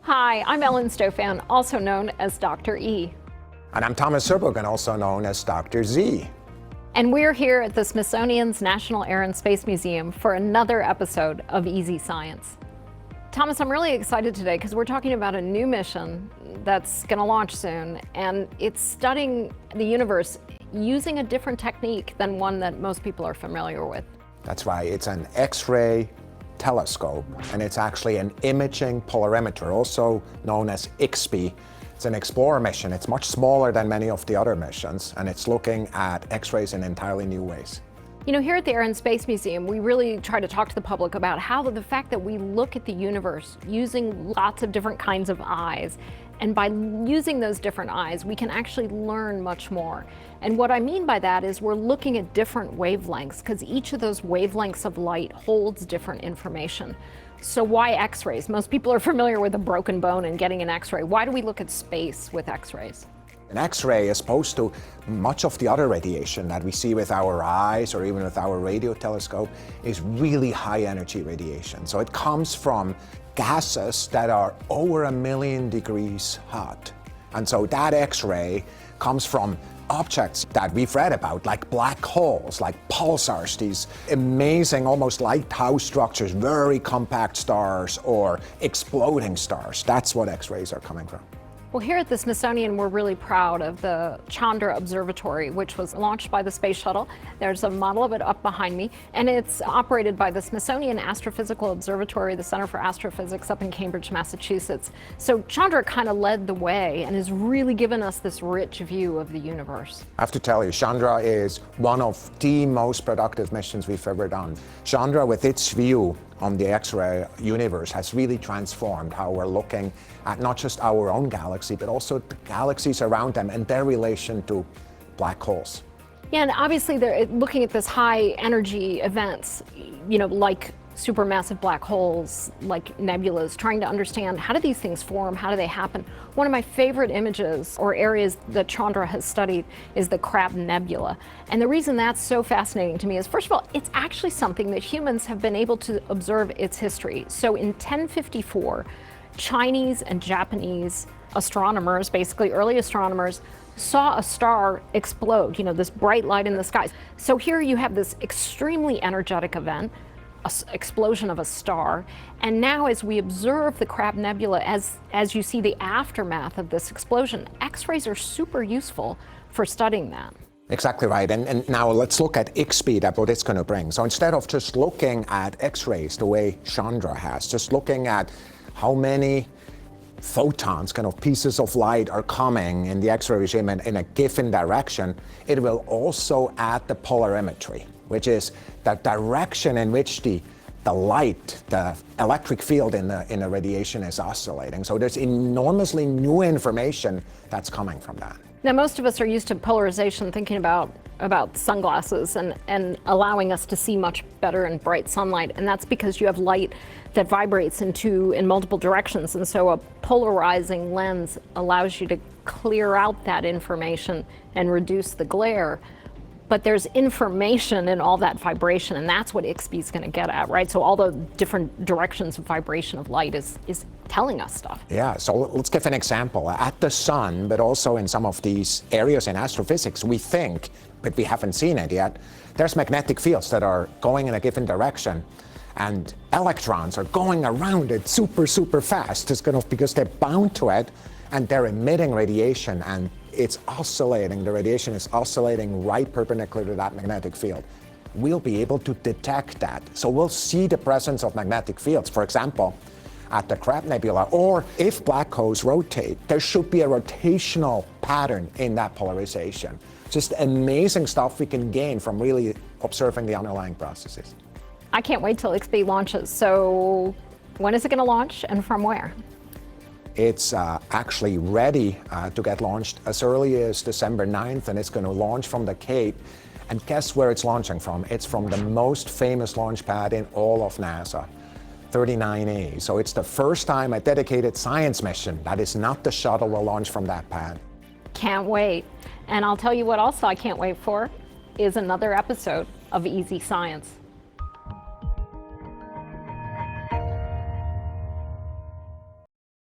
Hi, I'm Ellen Stofan, also known as Dr. E. And I'm Thomas Zurbuchen, also known as Dr. Z. And we're here at the Smithsonian's National Air and Space Museum for another episode of Easy Science. Thomas, I'm really excited today because we're talking about a new mission that's going to launch soon, and it's studying the universe using a different technique than one that most people are familiar with. That's right, it's an X-ray telescope, and it's actually an imaging polarimeter, also known as IXPE. It's an Explorer mission. It's much smaller than many of the other missions, and it's looking at X-rays in entirely new ways. You know, here at the Air and Space Museum, we really try to talk to the public about how the fact that we look at the universe using lots of different kinds of eyes, and by using those different eyes, we can actually learn much more. And what I mean by that is we're looking at different wavelengths, because each of those wavelengths of light holds different information. So why X-rays? Most people are familiar with a broken bone and getting an X-ray. Why do we look at space with X-rays? An X-ray, as opposed to much of the other radiation that we see with our eyes or even with our radio telescope, is really high energy radiation. So it comes from gases that are over 1,000,000 degrees hot. And so that X-ray comes from objects that we've read about, like black holes, like pulsars, these amazing, almost lighthouse structures, very compact stars, or exploding stars. That's what X-rays are coming from. Well, here at the Smithsonian, we're really proud of the Chandra Observatory, which was launched by the Space Shuttle. There's a model of it up behind me, and it's operated by the Smithsonian Astrophysical Observatory, the Center for Astrophysics up in Cambridge, Massachusetts. So Chandra kind of led the way and has really given us this rich view of the universe. I have to tell you, Chandra is one of the most productive missions we've ever done. Chandra, with its view on the X-ray universe, has really transformed how we're looking at not just our own galaxy, but also the galaxies around them and their relation to black holes. Yeah, and obviously they're looking at this high energy events, you know, like supermassive black holes, like nebulas, trying to understand how do these things form, how do they happen. One of my favorite images or areas that Chandra has studied is the Crab Nebula. And the reason that's so fascinating to me is, first of all, it's actually something that humans have been able to observe its history. So in 1054, Chinese and Japanese astronomers, basically early astronomers, saw a star explode, you know, this bright light in the skies. So here you have this extremely energetic event, an explosion of a star, and now as we observe the Crab Nebula, as you see the aftermath of this explosion, X-rays are super useful for studying that. Exactly right, and now let's look at IXPE, at what it's going to bring. So instead of just looking at X-rays the way Chandra has, just looking at how many photons, kind of pieces of light, are coming in the X-ray regime in a given direction, it will also add the polarimetry, which is the direction in which the light, the electric field in the radiation is oscillating. So there's enormously new information that's coming from that. Now, most of us are used to polarization, thinking about sunglasses and allowing us to see much better in bright sunlight. And that's because you have light that vibrates in multiple directions. And so a polarizing lens allows you to clear out that information and reduce the glare. But there's information in all that vibration, and that's what IXPE is going to get at, right? So all the different directions of vibration of light is telling us stuff. Yeah, so let's give an example. At the sun, but also in some of these areas in astrophysics, we think, but we haven't seen it yet, there's magnetic fields that are going in a given direction, and electrons are going around it super, super fast. It's kind of because they're bound to it, and they're emitting radiation, and it's oscillating. The radiation is oscillating right perpendicular to that magnetic field. We'll be able to detect that. So we'll see the presence of magnetic fields, for example, at the Crab Nebula, or if black holes rotate, there should be a rotational pattern in that polarization. Just amazing stuff we can gain from really observing the underlying processes. I can't wait till IXPE launches. So when is it going to launch and from where? It's actually ready to get launched as early as December 9th, and it's going to launch from the Cape. And guess where it's launching from? It's from the most famous launch pad in all of NASA, 39A. So it's the first time a dedicated science mission that is not the shuttle will launch from that pad. Can't wait. And I'll tell you what else I can't wait for is another episode of Easy Science.